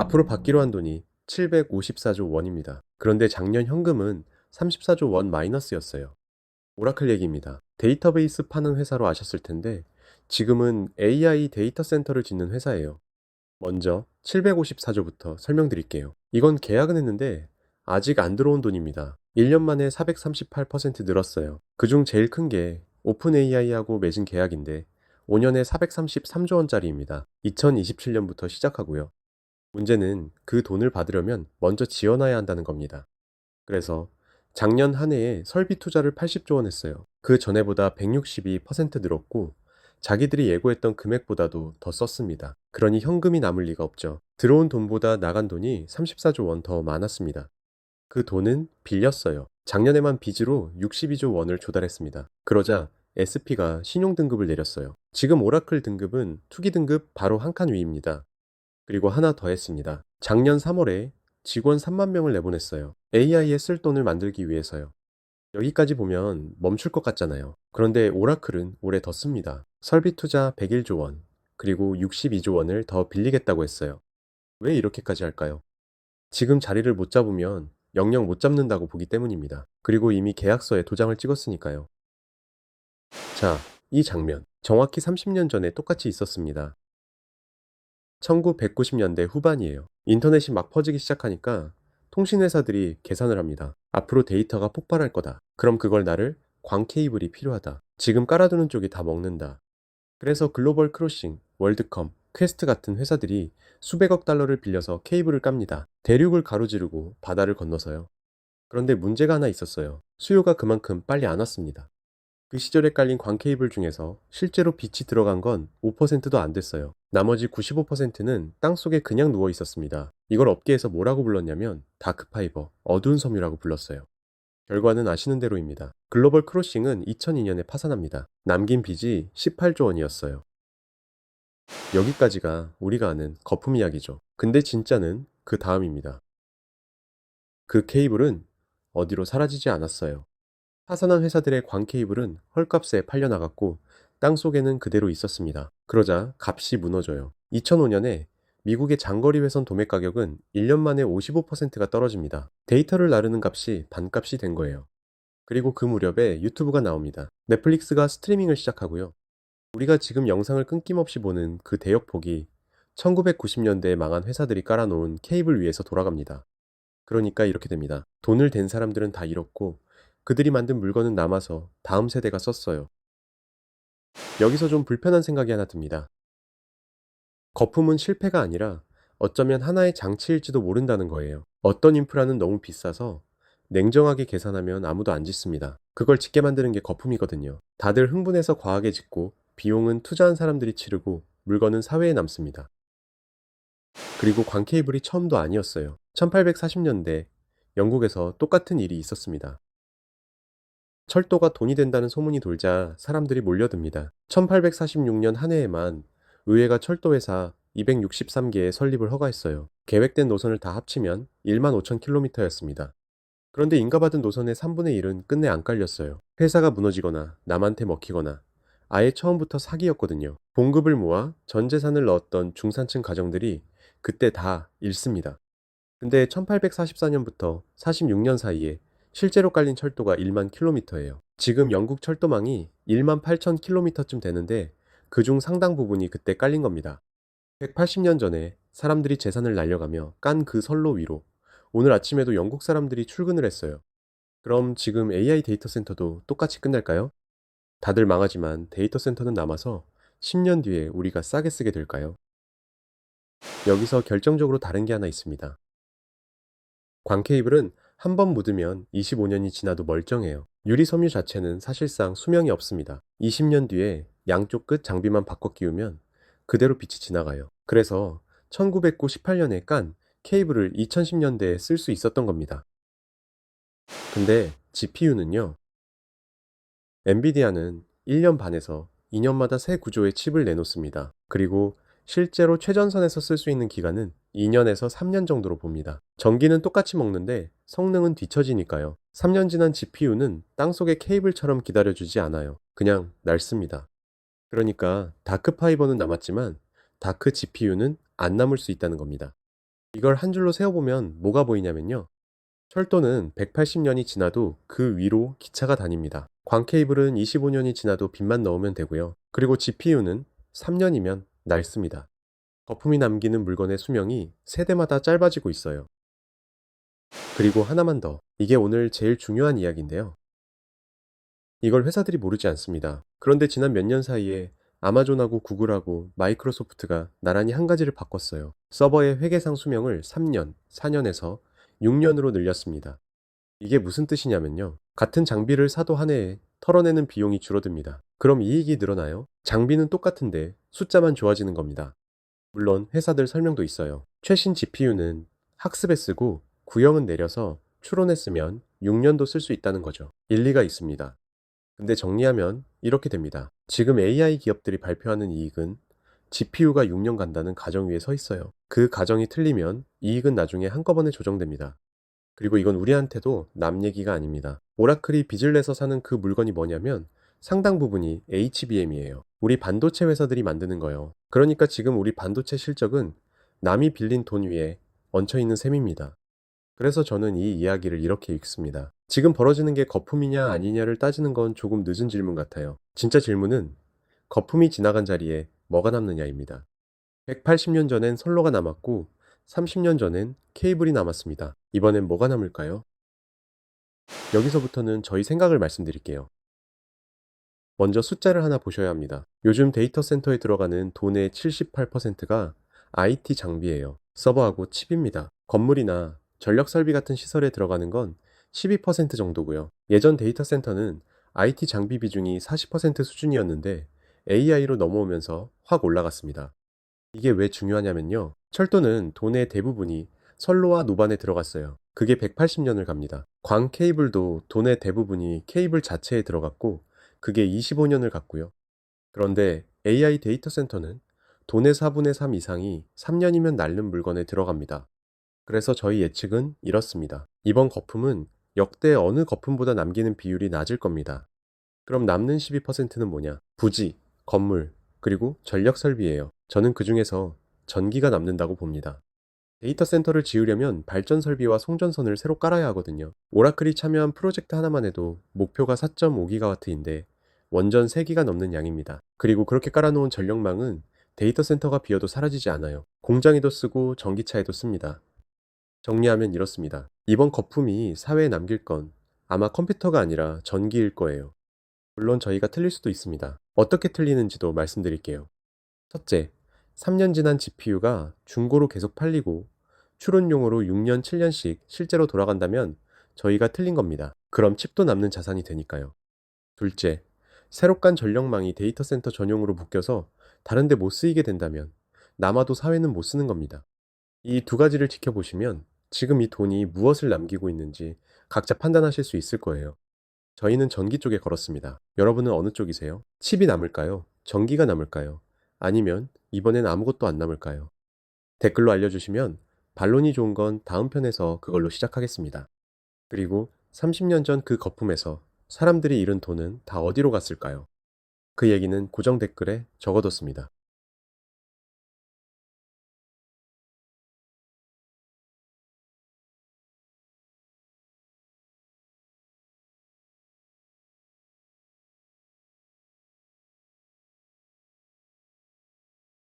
앞으로 받기로 한 돈이 754조 원입니다. 그런데 작년 현금은 34조 원 마이너스였어요. 오라클 얘기입니다. 데이터베이스 파는 회사로 아셨을 텐데 지금은 AI 데이터 센터를 짓는 회사예요. 먼저 754조부터 설명드릴게요. 이건 계약은 했는데 아직 안 들어온 돈입니다. 1년 만에 438% 늘었어요. 그중 제일 큰 게 오픈 AI하고 맺은 계약인데 5년에 433조 원짜리입니다. 2027년부터 시작하고요. 문제는 그 돈을 받으려면 먼저 지어놔야 한다는 겁니다. 그래서 작년 한 해에 설비 투자를 80조 원 했어요. 그 전해보다 162% 늘었고 자기들이 예고했던 금액보다도 더 썼습니다. 그러니 현금이 남을 리가 없죠. 들어온 돈보다 나간 돈이 34조 원 더 많았습니다. 그 돈은 빌렸어요. 작년에만 빚으로 62조 원을 조달했습니다. 그러자 SP가 신용 등급을 내렸어요. 지금 오라클 등급은 투기 등급 바로 한 칸 위입니다. 그리고 하나 더 했습니다. 작년 3월에 직원 3만 명을 내보냈어요. AI에 쓸 돈을 만들기 위해서요. 여기까지 보면 멈출 것 같잖아요. 그런데 오라클은 올해 더 씁니다. 설비 투자 101조 원, 그리고 62조 원을 더 빌리겠다고 했어요. 왜 이렇게까지 할까요? 지금 자리를 못 잡으면 영영 못 잡는다고 보기 때문입니다. 그리고 이미 계약서에 도장을 찍었으니까요. 자, 이 장면. 정확히 30년 전에 똑같이 있었습니다. 1990년대 후반이에요. 인터넷이 막 퍼지기 시작하니까 통신회사들이 계산을 합니다. 앞으로 데이터가 폭발할 거다. 그럼 그걸 나를 광 케이블이 필요하다. 지금 깔아두는 쪽이 다 먹는다. 그래서 글로벌 크로싱, 월드컴, 퀘스트 같은 회사들이 수백억 달러를 빌려서 케이블을 깝니다. 대륙을 가로지르고 바다를 건너서요. 그런데 문제가 하나 있었어요. 수요가 그만큼 빨리 안 왔습니다. 그 시절에 깔린 광 케이블 중에서 실제로 빛이 들어간 건 5%도 안 됐어요. 나머지 95%는 땅속에 그냥 누워 있었습니다. 이걸 업계에서 뭐라고 불렀냐면 다크파이버, 어두운 섬유라고 불렀어요. 결과는 아시는 대로입니다. 글로벌 크로싱은 2002년에 파산합니다. 남긴 빚이 18조 원이었어요. 여기까지가 우리가 아는 거품 이야기죠. 근데 진짜는 그 다음입니다. 그 케이블은 어디로 사라지지 않았어요. 파산한 회사들의 광 케이블은 헐값에 팔려나갔고 땅속에는 그대로 있었습니다. 그러자 값이 무너져요. 2005년에 미국의 장거리 회선 도매 가격은 1년 만에 55%가 떨어집니다. 데이터를 나르는 값이 반값이 된 거예요. 그리고 그 무렵에 유튜브가 나옵니다. 넷플릭스가 스트리밍을 시작하고요. 우리가 지금 영상을 끊김없이 보는 그 대역폭이 1990년대에 망한 회사들이 깔아놓은 케이블 위에서 돌아갑니다. 그러니까 이렇게 됩니다. 돈을 댄 사람들은 다 잃었고 그들이 만든 물건은 남아서 다음 세대가 썼어요. 여기서 좀 불편한 생각이 하나 듭니다. 거품은 실패가 아니라 어쩌면 하나의 장치일지도 모른다는 거예요. 어떤 인프라는 너무 비싸서 냉정하게 계산하면 아무도 안 짓습니다. 그걸 짓게 만드는 게 거품이거든요. 다들 흥분해서 과하게 짓고 비용은 투자한 사람들이 치르고 물건은 사회에 남습니다. 그리고 광 케이블이 처음도 아니었어요. 1840년대 영국에서 똑같은 일이 있었습니다. 철도가 돈이 된다는 소문이 돌자 사람들이 몰려듭니다. 1846년 한 해에만 의회가 철도회사 263개의 설립을 허가했어요. 계획된 노선을 다 합치면 1만 5천 킬로미터였습니다. 그런데 인가받은 노선의 3분의 1은 끝내 안 깔렸어요. 회사가 무너지거나 남한테 먹히거나 아예 처음부터 사기였거든요. 봉급을 모아 전 재산을 넣었던 중산층 가정들이 그때 다 잃습니다. 근데 1844년부터 46년 사이에 실제로 깔린 철도가 1만 킬로미터예요. 지금 영국 철도망이 1만 8천 킬로미터쯤 되는데 그중 상당 부분이 그때 깔린 겁니다. 180년 전에 사람들이 재산을 날려가며 깐 그 선로 위로 오늘 아침에도 영국 사람들이 출근을 했어요. 그럼 지금 AI 데이터 센터도 똑같이 끝날까요? 다들 망하지만 데이터 센터는 남아서 10년 뒤에 우리가 싸게 쓰게 될까요? 여기서 결정적으로 다른 게 하나 있습니다. 광 케이블은 한 번 묻으면 25년이 지나도 멀쩡해요. 유리 섬유 자체는 사실상 수명이 없습니다. 20년 뒤에 양쪽 끝 장비만 바꿔 끼우면 그대로 빛이 지나가요. 그래서 1998년에 깐 케이블을 2010년대에 쓸 수 있었던 겁니다. 근데 GPU는요, 엔비디아는 1년 반에서 2년마다 새 구조의 칩을 내놓습니다. 그리고 실제로 최전선에서 쓸 수 있는 기간은 2년에서 3년 정도로 봅니다. 전기는 똑같이 먹는데 성능은 뒤처지니까요. 3년 지난 GPU는 땅속의 케이블처럼 기다려주지 않아요. 그냥 낡습니다. 그러니까 다크 파이버는 남았지만 다크 GPU는 안 남을 수 있다는 겁니다. 이걸 한 줄로 세어보면 뭐가 보이냐면요. 철도는 180년이 지나도 그 위로 기차가 다닙니다. 광 케이블은 25년이 지나도 빛만 넣으면 되고요. 그리고 GPU는 3년이면 낡습니다. 거품이 남기는 물건의 수명이 세대마다 짧아지고 있어요. 그리고 하나만 더. 이게 오늘 제일 중요한 이야기인데요. 이걸 회사들이 모르지 않습니다. 그런데 지난 몇 년 사이에 아마존하고 구글하고 마이크로소프트가 나란히 한 가지를 바꿨어요. 서버의 회계상 수명을 3년, 4년에서 6년으로 늘렸습니다. 이게 무슨 뜻이냐면요. 같은 장비를 사도 한 해에 털어내는 비용이 줄어듭니다. 그럼 이익이 늘어나요? 장비는 똑같은데 숫자만 좋아지는 겁니다. 물론 회사들 설명도 있어요. 최신 GPU는 학습에 쓰고 구형은 내려서 추론에 쓰면 6년도 쓸 수 있다는 거죠. 일리가 있습니다. 근데 정리하면 이렇게 됩니다. 지금 AI 기업들이 발표하는 이익은 GPU가 6년 간다는 가정 위에 서 있어요. 그 가정이 틀리면 이익은 나중에 한꺼번에 조정됩니다. 그리고 이건 우리한테도 남 얘기가 아닙니다. 오라클이 빚을 내서 사는 그 물건이 뭐냐면 상당 부분이 HBM이에요. 우리 반도체 회사들이 만드는 거예요. 그러니까 지금 우리 반도체 실적은 남이 빌린 돈 위에 얹혀 있는 셈입니다. 그래서 저는 이 이야기를 이렇게 읽습니다. 지금 벌어지는 게 거품이냐 아니냐를 따지는 건 조금 늦은 질문 같아요. 진짜 질문은 거품이 지나간 자리에 뭐가 남느냐입니다. 180년 전엔 선로가 남았고 30년 전엔 케이블이 남았습니다. 이번엔 뭐가 남을까요? 여기서부터는 저희 생각을 말씀드릴게요. 먼저 숫자를 하나 보셔야 합니다. 요즘 데이터 센터에 들어가는 돈의 78%가 IT 장비예요. 서버하고 칩입니다. 건물이나 전력 설비 같은 시설에 들어가는 건 12% 정도고요. 예전 데이터 센터는 IT 장비 비중이 40% 수준이었는데 AI로 넘어오면서 확 올라갔습니다. 이게 왜 중요하냐면요. 철도는 돈의 대부분이 선로와 노반에 들어갔어요. 그게 180년을 갑니다. 광 케이블도 돈의 대부분이 케이블 자체에 들어갔고 그게 25년을 갔고요. 그런데 AI 데이터 센터는 돈의 4분의 3 이상이 3년이면 닳는 물건에 들어갑니다. 그래서 저희 예측은 이렇습니다. 이번 거품은 역대 어느 거품보다 남기는 비율이 낮을 겁니다. 그럼 남는 12%는 뭐냐? 부지, 건물, 그리고 전력 설비예요. 저는 그 중에서 전기가 남는다고 봅니다. 데이터 센터를 지으려면 발전 설비와 송전선을 새로 깔아야 하거든요. 오라클이 참여한 프로젝트 하나만 해도 목표가 4.5GW인데 원전 3기가 넘는 양입니다. 그리고 그렇게 깔아놓은 전력망은 데이터 센터가 비어도 사라지지 않아요. 공장에도 쓰고 전기차에도 씁니다. 정리하면 이렇습니다. 이번 거품이 사회에 남길 건 아마 컴퓨터가 아니라 전기일 거예요. 물론 저희가 틀릴 수도 있습니다. 어떻게 틀리는지도 말씀드릴게요. 첫째, 3년 지난 GPU가 중고로 계속 팔리고 추론용으로 6년, 7년씩 실제로 돌아간다면 저희가 틀린 겁니다. 그럼 칩도 남는 자산이 되니까요. 둘째, 새로 깐 전력망이 데이터 센터 전용으로 묶여서 다른데 못 쓰이게 된다면 남아도 사회는 못 쓰는 겁니다. 이 두 가지를 지켜보시면 지금 이 돈이 무엇을 남기고 있는지 각자 판단하실 수 있을 거예요. 저희는 전기 쪽에 걸었습니다. 여러분은 어느 쪽이세요? 칩이 남을까요? 전기가 남을까요? 아니면 이번엔 아무것도 안 남을까요? 댓글로 알려주시면 반론이 좋은 건 다음 편에서 그걸로 시작하겠습니다. 그리고 30년 전 그 거품에서 사람들이 잃은 돈은 다 어디로 갔을까요? 그 얘기는 고정 댓글에 적어뒀습니다.